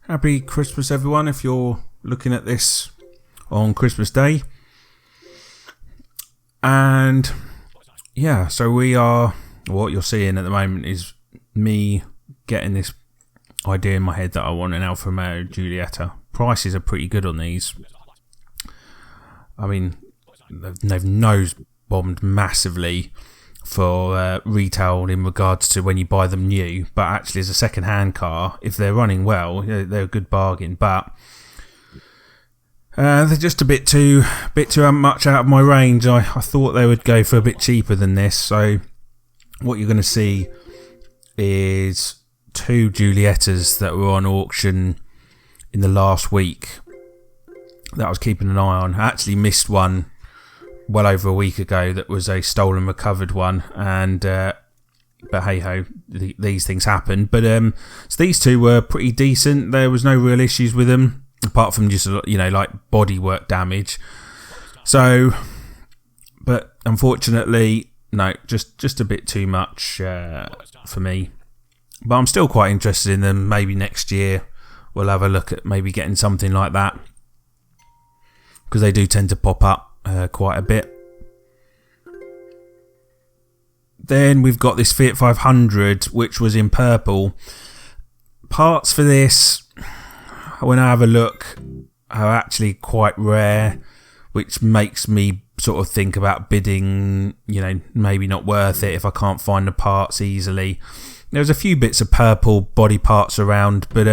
Happy Christmas, everyone, if you're looking at this on Christmas Day. And yeah, so what you're seeing at the moment is me getting this idea in my head that I want an Alfa Romeo Giulietta. Prices are pretty good on these. I mean, they've nose bombed massively for retail in regards to when you buy them new, but actually as a second-hand car, if they're running well, they're a good bargain. But they're just a bit too much out of my range. I thought they would go for a bit cheaper than this. So what you're going to see is two Giuliettas that were on auction in the last week that I was keeping an eye on. I actually missed one well over a week ago that was a stolen recovered one, and but hey ho, these things happen. But so these two were pretty decent. There was no real issues with them apart from just like bodywork damage. So, but unfortunately, no, just a bit too much for me. But I'm still quite interested in them. Maybe next year we'll have a look at maybe getting something like that, because they do tend to pop up quite a bit. Then we've got this Fiat 500, which was in purple. Parts for this, when I have a look, are actually quite rare, which makes me sort of think about bidding, maybe not worth it if I can't find the parts easily. There's a few bits of purple body parts around, but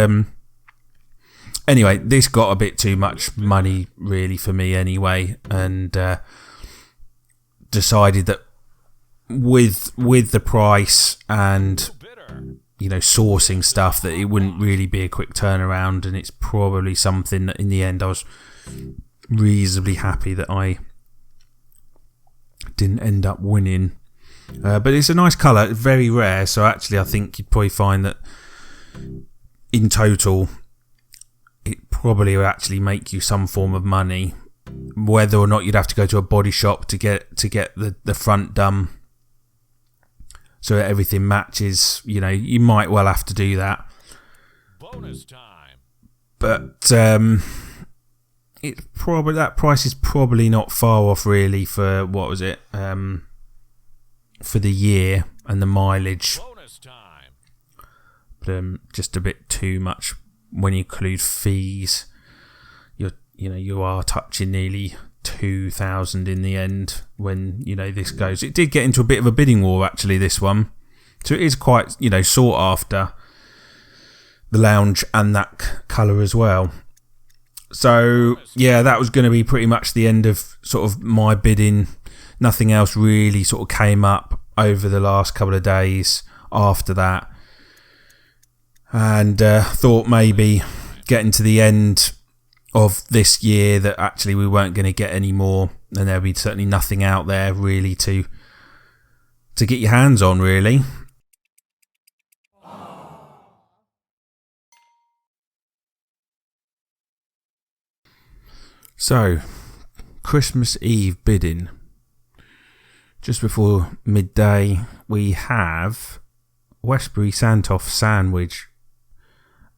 anyway, this got a bit too much money really for me anyway, and decided that with the price and sourcing stuff, that it wouldn't really be a quick turnaround, and it's probably something that in the end I was reasonably happy that I didn't end up winning. But it's a nice colour, very rare, so actually I think you'd probably find that in total it probably would actually make you some form of money, whether or not you'd have to go to a body shop to get the front done so that everything matches. You might well have to do that. Bonus time. But that price is probably not far off really for what was it for the year and the mileage. Bonus time. But just a bit too much. When you include fees, you are touching nearly 2,000 in the end when this goes. It did get into a bit of a bidding war actually, this one, so it is quite sought after, the lounge and that colour as well. So yeah, that was going to be pretty much the end of sort of my bidding. Nothing else really sort of came up over the last couple of days after that. And thought maybe getting to the end of this year that actually we weren't going to get any more, and there'll be certainly nothing out there really to get your hands on really. So, Christmas Eve bidding. Just before midday, we have Westbury Santoff Sandwich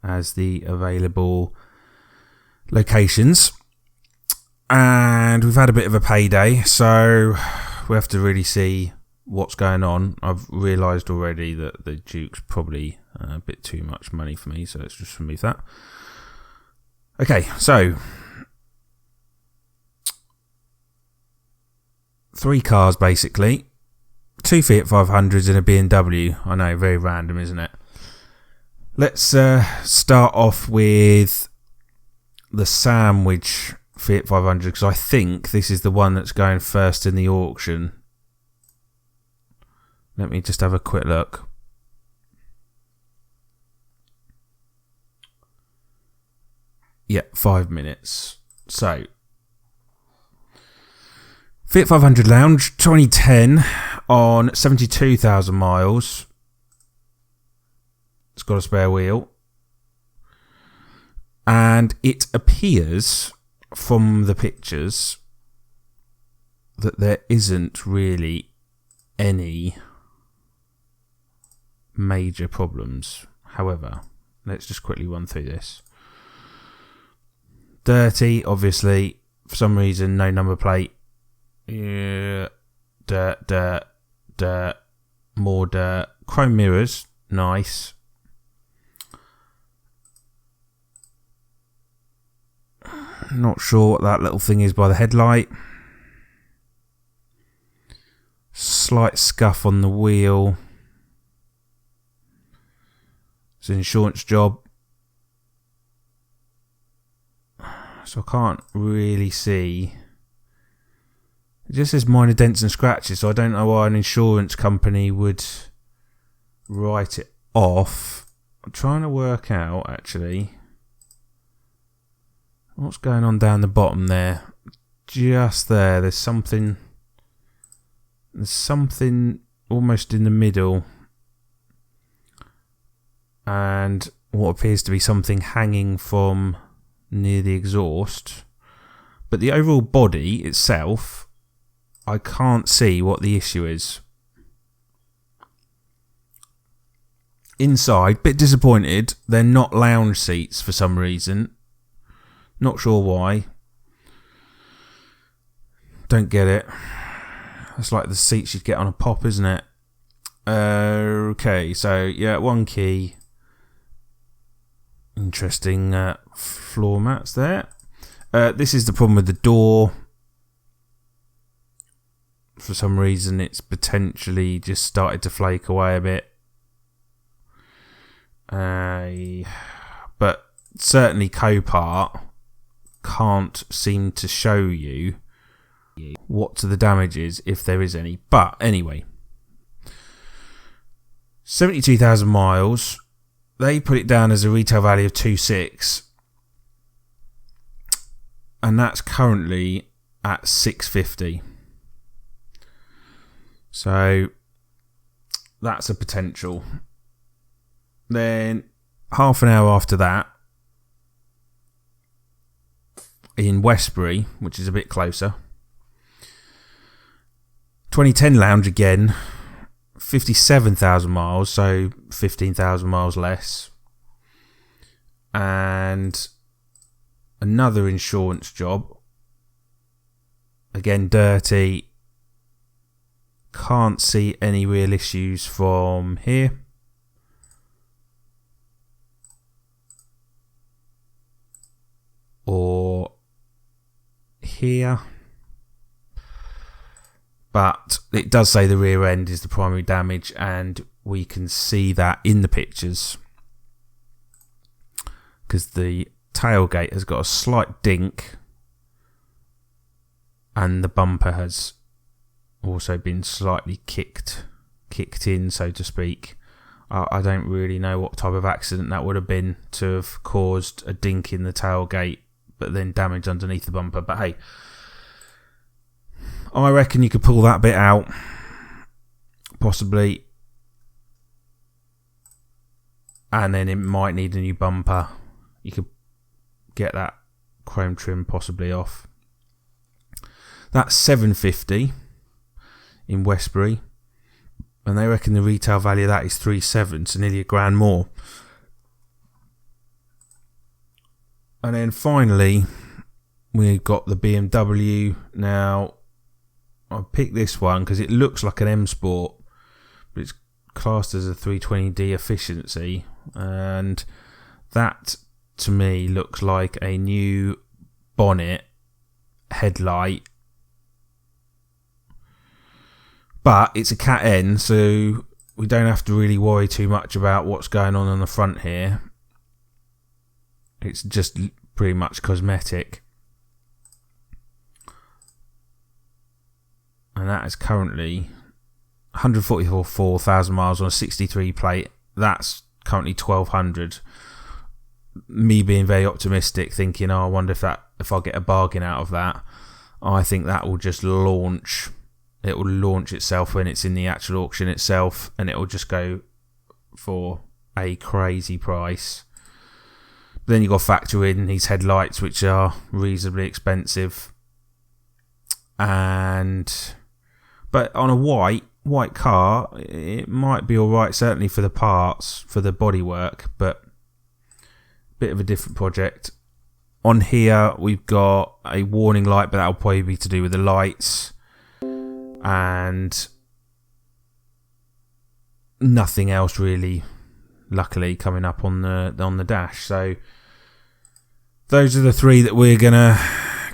as the available locations, and we've had a bit of a payday, so we have to really see what's going on. I've realised already that the Duke's probably a bit too much money for me, so let's just remove that. Okay, so 3 cars basically, 2 Fiat 500s and a BMW. I know, very random, isn't it? Let's start off with the Sandwich Fiat 500, because I think this is the one that's going first in the auction. Let me just have a quick look. Yeah, 5 minutes. So, Fiat 500 Lounge 2010 on 72,000 miles. It's got a spare wheel. And it appears from the pictures that there isn't really any major problems. However, let's just quickly run through this. Dirty, obviously, for some reason, no number plate. Yeah, dirt, more dirt. Chrome mirrors, nice. Not sure what that little thing is by the headlight. Slight scuff on the wheel. It's an insurance job. So I can't really see. It just says minor dents and scratches, so I don't know why an insurance company would write it off. I'm trying to work out, actually, what's going on down the bottom there. Just there, there's something almost in the middle, and what appears to be something hanging from near the exhaust. But the overall body itself, I can't see what the issue is. Inside, bit disappointed, they're not lounge seats for some reason. Not sure why. Don't get it. It's like the seats you'd get on a pop, isn't it? Okay, so yeah, one key. Interesting floor mats there. This is the problem with the door. For some reason, it's potentially just started to flake away a bit. But certainly Copart can't seem to show you what the damage is, if there is any. But anyway, 72,000 miles. They put it down as a retail value of 2.6, and that's currently at 650. So that's a potential. Then half an hour after that, in Westbury, which is a bit closer, 2010 Lounge again, 57,000 miles, so 15,000 miles less. And another insurance job, again dirty. Can't see any real issues from here. Or here. But it does say the rear end is the primary damage, and we can see that in the pictures, because the tailgate has got a slight dink and the bumper has also been slightly kicked in, so to speak. I don't really know what type of accident that would have been to have caused a dink in the tailgate but then damage underneath the bumper. But hey, I reckon you could pull that bit out, possibly, and then it might need a new bumper. You could get that chrome trim possibly off. That's 750 in Westbury, and they reckon the retail value of that is 3.7, so nearly £1,000 more. And then finally, we've got the BMW. Now, I picked this one because it looks like an M Sport, but it's classed as a 320d efficiency, and that to me looks like a new bonnet, headlight, but it's a Cat N, so we don't have to really worry too much about what's going on the front here. It's just pretty much cosmetic. And that is currently 144,000 miles on a 63 plate. That's currently 1,200. Me being very optimistic, thinking, I wonder if I'll get a bargain out of that. I think that will just launch. It will launch itself when it's in the actual auction itself, and it will just go for a crazy price. Then you've got to factor in these headlights, which are reasonably expensive. But on a white car, it might be alright, certainly for the parts, for the bodywork, but a bit of a different project. On here, we've got a warning light, but that'll probably be to do with the lights. And nothing else really, luckily, coming up on the dash. So those are the three that we're going to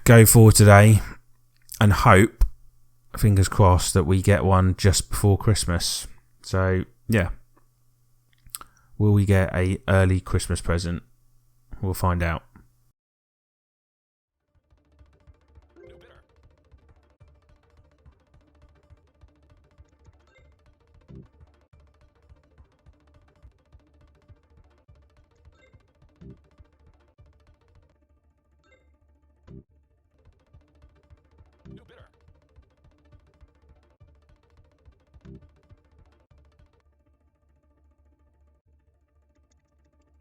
go for today. And hope, fingers crossed, that we get one just before Christmas. So, yeah. Will we get a early Christmas present? We'll find out. New bidder.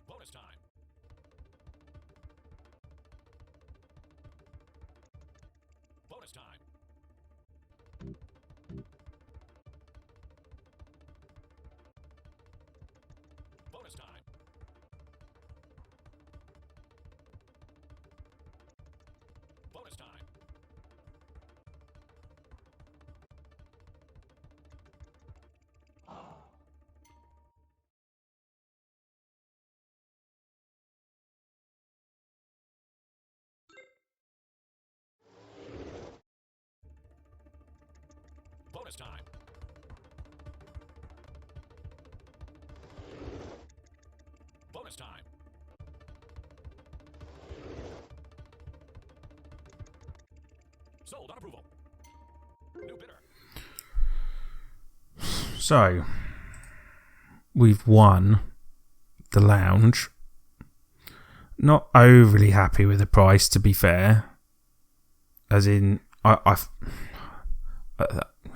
Bonus time. Bonus time. Bonus time. Bonus time. Bonus time. Bonus time. Sold on approval. New bidder. So, we've won the lounge. Not overly happy with the price, to be fair. As in, it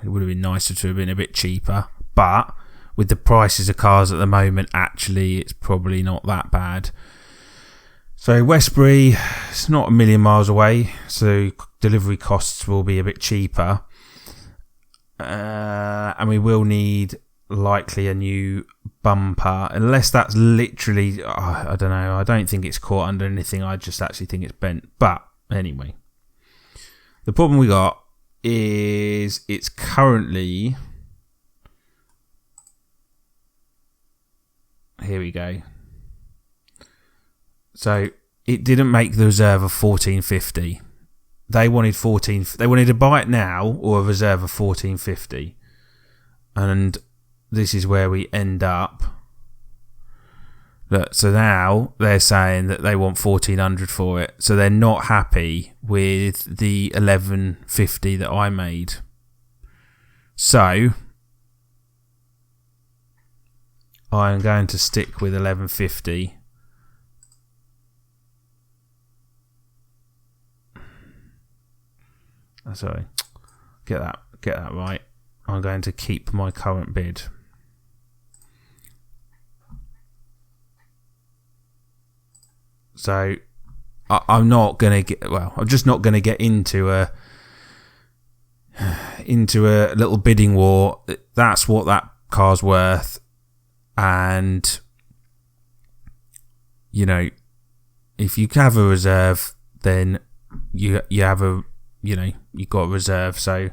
would have been nicer to have been a bit cheaper, but with the prices of cars at the moment, actually, it's probably not that bad. So Westbury, it's not a million miles away, so delivery costs will be a bit cheaper. And we will need likely a new bumper, unless that's literally, I don't know, I don't think it's caught under anything, I just actually think it's bent. But anyway, the problem we got is it's currently, here we go. So it didn't make the reserve of 1450. They wanted they wanted to buy it now or a reserve of 1450. And this is where we end up. Look, so now they're saying that they want 1400 for it. So they're not happy with the 1150 that I made. So I'm going to stick with 1150. Sorry, get that right. I'm going to keep my current bid. So I'm not going to get, I'm just not going to get into a little bidding war. That's what that car's worth. And, you know, if you have a reserve, then you have a, you know, you've got a reserve. So,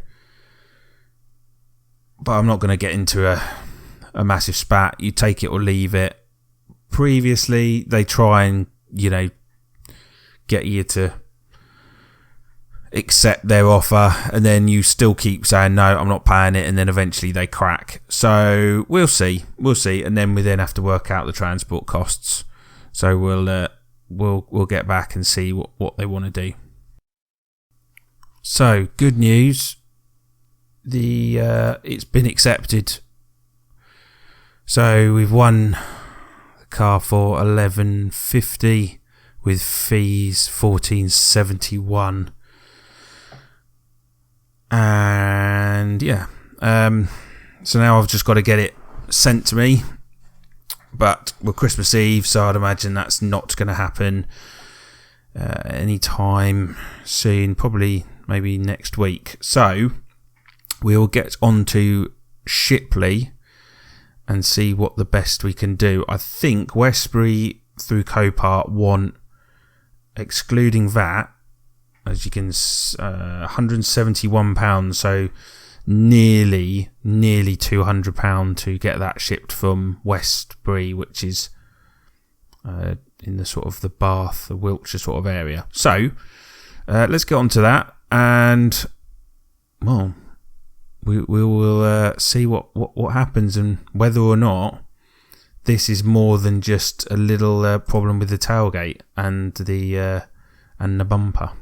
but I'm not going to get into a massive spat. You take it or leave it. Previously, they try and, you know, get you to accept their offer, and then you still keep saying no, I'm not paying it, and then eventually they crack. So we'll see, and then we then have to work out the transport costs. So we'll get back and see what they want to do. So good news, it's been accepted. So we've won the car for 1150 with fees 1471. And yeah, so now I've just got to get it sent to me, but we're Christmas Eve, so I'd imagine that's not going to happen anytime soon, probably maybe next week. So we'll get on to Shipley and see what the best we can do. I think Westbury through Copart want excluding VAT, as you can, £171. So nearly £200 to get that shipped from Westbury, which is in the sort of the Bath, the Wiltshire sort of area. So let's get on to that, and well, we will see what happens and whether or not this is more than just a little problem with the tailgate and the bumper.